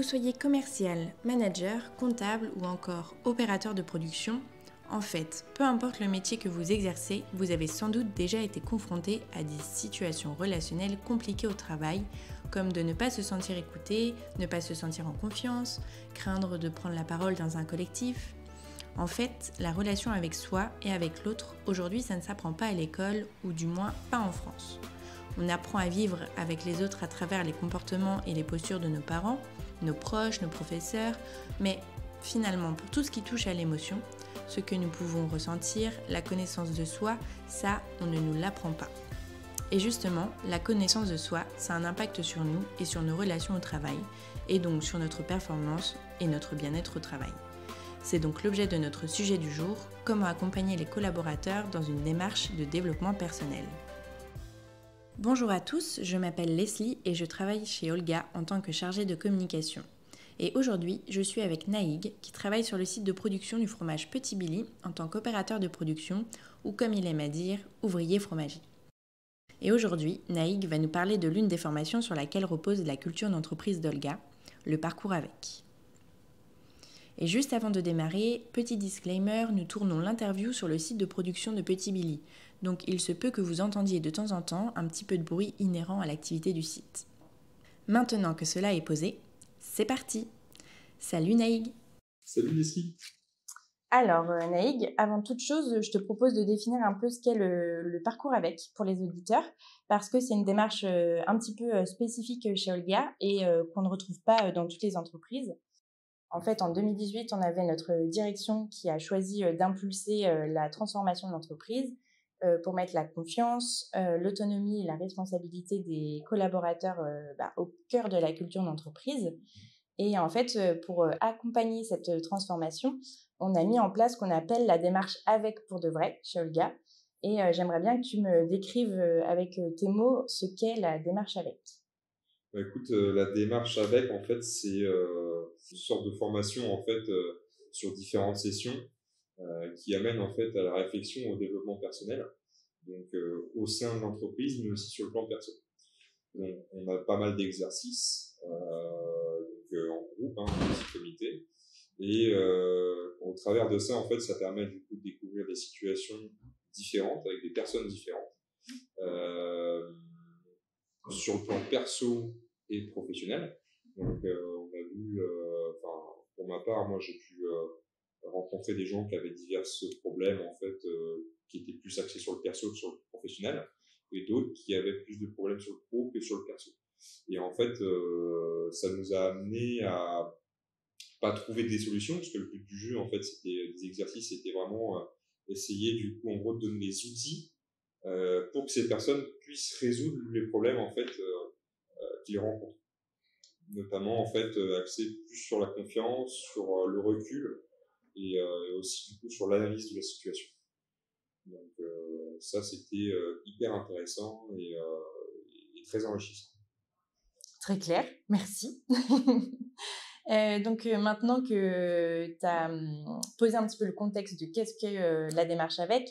soyez commercial, manager, comptable ou encore opérateur de production, en fait, peu importe le métier que vous exercez, vous avez sans doute déjà été confronté à des situations relationnelles compliquées au travail, comme de ne pas se sentir écouté, ne pas se sentir en confiance, craindre de prendre la parole dans un collectif. En fait, la relation avec soi et avec l'autre, aujourd'hui, ça ne s'apprend pas à l'école, ou du moins pas en France. On apprend à vivre avec les autres à travers les comportements et les postures de nos parents, nos proches, nos professeurs, mais finalement, pour tout ce qui touche à l'émotion, ce que nous pouvons ressentir, la connaissance de soi, ça, on ne nous l'apprend pas. Et justement, la connaissance de soi, ça a un impact sur nous et sur nos relations au travail, et donc sur notre performance et notre bien-être au travail. C'est donc l'objet de notre sujet du jour, comment accompagner les collaborateurs dans une démarche de développement personnel. Bonjour à tous, je m'appelle Leslie et je travaille chez Olga en tant que chargée de communication. Et aujourd'hui, je suis avec Naïg qui travaille sur le site de production du fromage Petit Billy en tant qu'opérateur de production ou comme il aime à dire, ouvrier fromager. Et aujourd'hui, Naïg va nous parler de l'une des formations sur laquelle repose la culture d'entreprise d'Olga, le parcours avec. Et juste avant de démarrer, petit disclaimer, nous tournons l'interview sur le site de production de Petit Billy. Donc il se peut que vous entendiez de temps en temps un petit peu de bruit inhérent à l'activité du site. Maintenant que cela est posé, c'est parti. Salut Naïg. Salut Leslie. Alors Naïg, avant toute chose, je te propose de définir un peu ce qu'est le parcours avec pour les auditeurs, parce que c'est une démarche un petit peu spécifique chez Olga et qu'on ne retrouve pas dans toutes les entreprises. En fait, en 2018, on avait notre direction qui a choisi d'impulser la transformation de l'entreprise pour mettre la confiance, l'autonomie et la responsabilité des collaborateurs au cœur de la culture d'entreprise. Et en fait, pour accompagner cette transformation, on a mis en place ce qu'on appelle la démarche avec pour de vrai chez Olga. Et j'aimerais bien que tu me décrives avec tes mots ce qu'est la démarche avec. Écoute, la démarche avec, en fait, c'est une sorte de formation en fait sur différentes sessions qui amène en fait à la réflexion au développement personnel, donc au sein de l'entreprise, mais aussi sur le plan perso. Donc, on a pas mal d'exercices en groupe, en petit comité, et au travers de ça, en fait, ça permet du coup de découvrir des situations différentes avec des personnes différentes. Sur le plan perso et professionnel. Donc, on a vu, pour ma part, moi, j'ai pu rencontrer des gens qui avaient divers problèmes, en fait, qui étaient plus axés sur le perso que sur le professionnel, et d'autres qui avaient plus de problèmes sur le pro que sur le perso. Et en fait, ça nous a amené à pas trouver des solutions, parce que le but du jeu, en fait, c'était des exercices, c'était vraiment essayer, du coup, en gros, de donner des outils pour que ces personnes puissent résoudre les problèmes en fait qu'ils rencontrent, notamment en fait axé plus sur la confiance, sur le recul et aussi du coup sur l'analyse de la situation. Donc ça c'était hyper intéressant et très enrichissant. Très clair, merci. Donc maintenant que tu as posé un petit peu le contexte de qu'est-ce qu'est la démarche avec,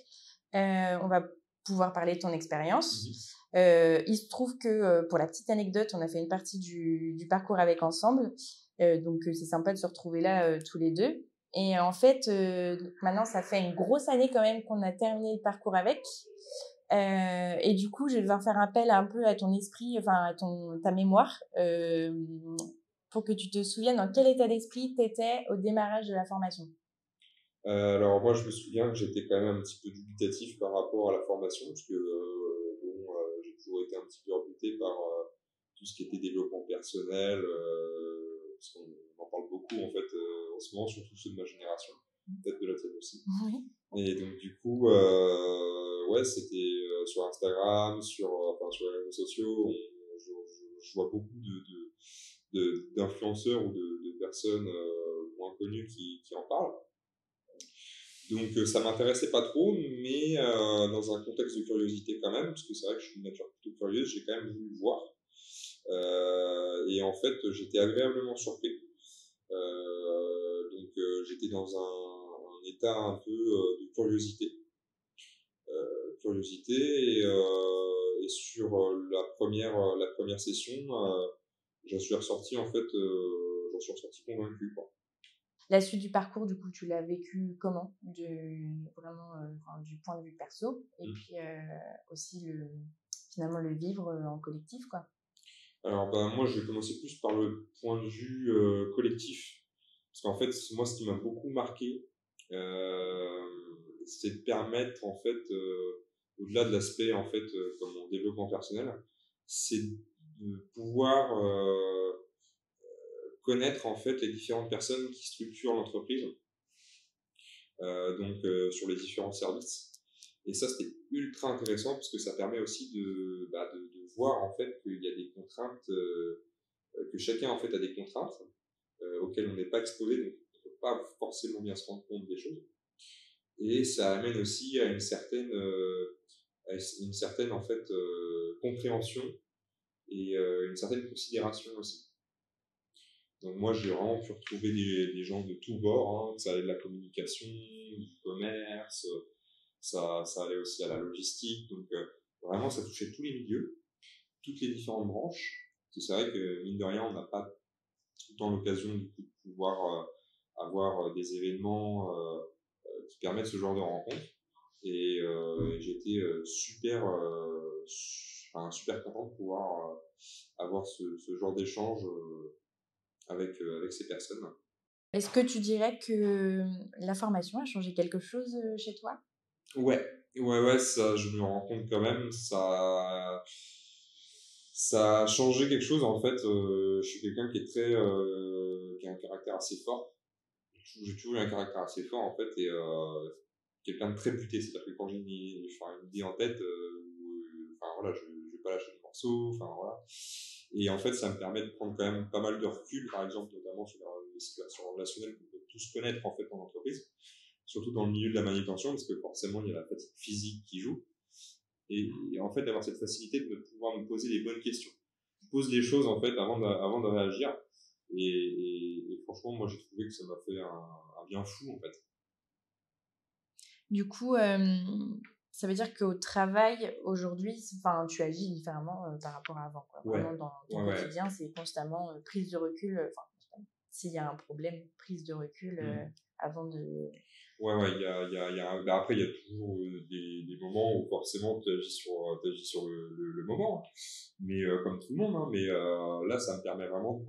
on va pouvoir parler de ton expérience. Il se trouve que, pour la petite anecdote, on a fait une partie du parcours avec ensemble. Donc c'est sympa de se retrouver là tous les deux. Et en fait, maintenant, ça fait une grosse année quand même qu'on a terminé le parcours avec. Et du coup, je vais devoir faire appel un peu à ton esprit, enfin à ta mémoire, pour que tu te souviennes dans quel état d'esprit tu étais au démarrage de la formation. Alors moi, je me souviens que j'étais quand même un petit peu dubitatif par rapport à la formation, parce que j'ai toujours été un petit peu rebuté par tout ce qui était développement personnel, parce qu'on en parle beaucoup en fait en ce moment, surtout ceux de ma génération, peut-être de la tienne aussi. Oui. Et donc du coup, ouais, c'était sur Instagram, sur les réseaux sociaux, je vois beaucoup d'influenceurs ou de personnes moins connues qui en parlent. Donc ça m'intéressait pas trop, mais dans un contexte de curiosité quand même, parce que c'est vrai que je suis une nature plutôt curieuse, j'ai quand même voulu voir. Et en fait, j'étais agréablement surpris. Donc j'étais dans un état un peu de curiosité. Et sur la première session, j'en suis ressorti en fait, j'en suis ressorti convaincu, quoi. La suite du parcours, du coup, tu l'as vécu comment? Vraiment, enfin, du point de vue perso et puis aussi finalement le vivre en collectif, quoi. Alors, moi, je vais commencer plus par le point de vue collectif. Parce qu'en fait, moi, ce qui m'a beaucoup marqué, c'est de permettre, en fait, au-delà de l'aspect, en fait, comme mon développement personnel, c'est de pouvoir connaître, en fait, les différentes personnes qui structurent l'entreprise, sur les différents services. Et ça, c'était ultra intéressant parce que ça permet aussi de voir, en fait, qu'il y a des contraintes, que chacun, en fait, a des contraintes auxquelles on n'est pas exposé, donc on ne peut pas forcément bien se rendre compte des choses. Et ça amène aussi à une certaine en fait, compréhension et une certaine considération aussi. Donc moi, j'ai vraiment pu retrouver des gens de tous bords, hein. Ça allait de la communication, du commerce, ça allait aussi à la logistique. Donc vraiment, ça touchait tous les milieux, toutes les différentes branches. Parce que c'est vrai que, mine de rien, on n'a pas tout le temps l'occasion du coup, de pouvoir avoir des événements qui permettent ce genre de rencontres. Et j'étais super content de pouvoir avoir ce genre d'échange avec ces personnes. Est-ce que tu dirais que la formation a changé quelque chose chez toi? Ouais, ça, je me rends compte quand même, ça a changé quelque chose en fait. Je suis quelqu'un qui a un caractère assez fort. J'ai toujours eu un caractère assez fort en fait et quelqu'un de très buté, c'est-à-dire que quand j'ai une idée en tête, enfin voilà, je vais pas lâcher le morceau, enfin voilà. Et en fait, ça me permet de prendre quand même pas mal de recul, par exemple, notamment sur les situations relationnelles qu'on peut tous connaître en fait en entreprise, surtout dans le milieu de la manutention, parce que forcément il y a la fatigue physique qui joue. Et en fait, d'avoir cette facilité de pouvoir me poser les bonnes questions. Je pose les choses en fait avant de réagir. Et franchement, moi j'ai trouvé que ça m'a fait un bien fou en fait. Du coup, ça veut dire qu'au travail, aujourd'hui, enfin, tu agis différemment par rapport à avant, quoi. Ouais. Vraiment, dans ton quotidien, c'est constamment prise de recul. Enfin, s'il y a un problème, prise de recul avant de... Ouais, après, il y a toujours des moments où forcément tu agis sur le moment, mais comme tout le monde, hein, mais là, ça me permet vraiment de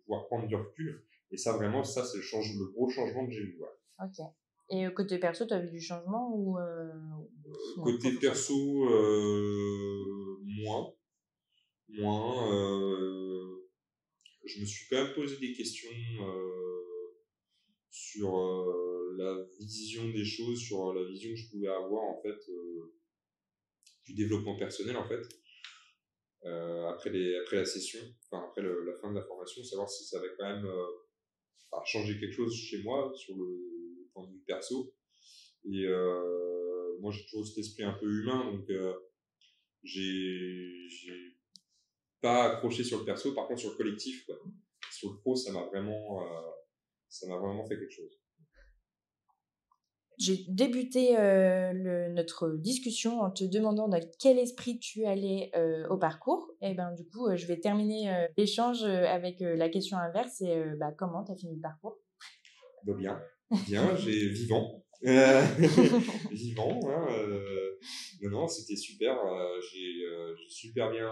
pouvoir prendre du recul. Et ça, vraiment, ça, c'est le gros changement que j'ai vu. Ouais. Ok. Et côté perso, tu as vu du changement ou côté perso, moins. Je me suis quand même posé des questions sur la vision des choses, sur la vision que je pouvais avoir en fait du développement personnel en fait après la session, enfin après la fin de la formation, savoir si ça avait quand même changé quelque chose chez moi sur le point de vue perso. Et moi j'ai toujours cet esprit un peu humain, donc j'ai pas accroché sur le perso, par contre sur le collectif, ouais. Sur le pro, ça m'a vraiment fait quelque chose. J'ai débuté notre discussion en te demandant dans quel esprit tu allais au parcours. Et ben du coup, je vais terminer l'échange avec la question inverse. Et comment tu as fini le parcours? Bien, j'ai vivant. Vivant, hein, non, c'était super. J'ai super bien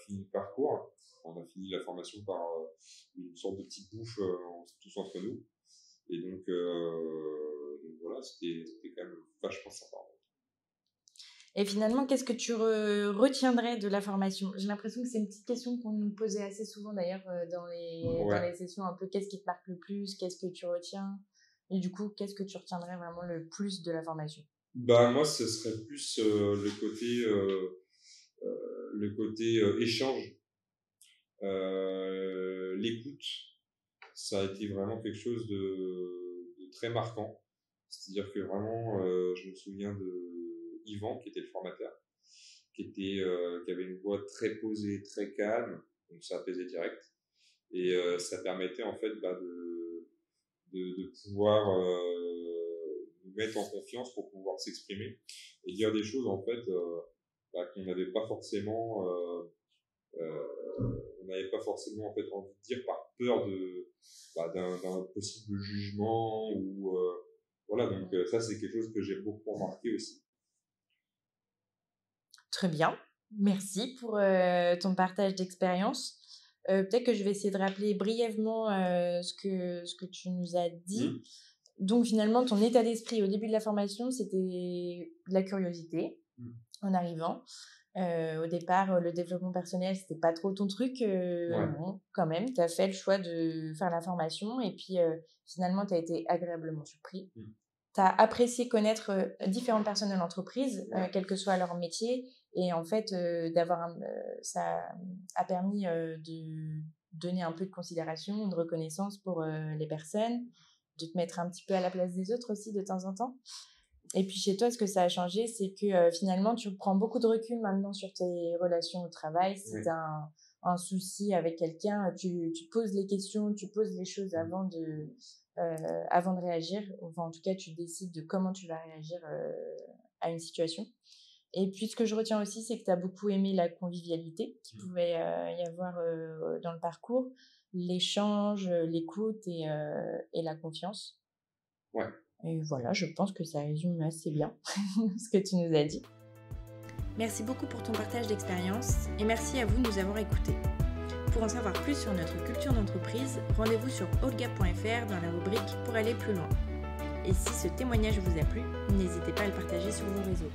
fini le parcours. On a fini la formation par une sorte de petite bouffe tous entre nous. Et donc voilà, c'était quand même vachement sympa. Et finalement, qu'est-ce que tu retiendrais de la formation? J'ai l'impression que c'est une petite question qu'on nous posait assez souvent d'ailleurs dans les sessions un peu. Qu'est-ce qui te marque le plus? Qu'est-ce que tu retiens? Et du coup, qu'est-ce que tu retiendrais vraiment le plus de la formation? Moi, ce serait plus le côté échange, l'écoute. Ça a été vraiment quelque chose de très marquant. C'est-à-dire que vraiment, je me souviens de Yvan, qui était le formateur, qui avait une voix très posée, très calme, donc ça apaisait direct. Et ça permettait en fait de pouvoir nous mettre en confiance pour pouvoir s'exprimer et dire des choses en fait qu'on n'avait pas forcément on n'avait pas forcément en fait envie de dire par peur d'un possible jugement ou voilà, donc ça c'est quelque chose que j'ai beaucoup remarqué aussi. Très bien, merci pour ton partage d'expérience. Peut-être que je vais essayer de rappeler brièvement ce que tu nous as dit. Donc finalement, ton état d'esprit au début de la formation, c'était de la curiosité en arrivant. Au départ, le développement personnel, c'était pas trop ton truc. Bon, quand même, tu as fait le choix de faire la formation et puis finalement, tu as été agréablement surpris. Tu as apprécié connaître différentes personnes de l'entreprise, quel que soit leur métier. Et en fait, ça a permis de donner un peu de considération, de reconnaissance pour les personnes, de te mettre un petit peu à la place des autres aussi de temps en temps. Et puis chez toi, ce que ça a changé, c'est que finalement, tu prends beaucoup de recul maintenant sur tes relations au travail. Si tu as un souci avec quelqu'un, tu poses les questions, tu poses les choses avant de réagir. Enfin, en tout cas, tu décides de comment tu vas réagir à une situation. Et puis, ce que je retiens aussi, c'est que tu as beaucoup aimé la convivialité qu'il pouvait y avoir dans le parcours, l'échange, l'écoute et la confiance. Ouais. Et voilà, je pense que ça résume assez bien ce que tu nous as dit. Merci beaucoup pour ton partage d'expérience et merci à vous de nous avoir écoutés. Pour en savoir plus sur notre culture d'entreprise, rendez-vous sur olga.fr dans la rubrique « Pour aller plus loin ». Et si ce témoignage vous a plu, n'hésitez pas à le partager sur vos réseaux.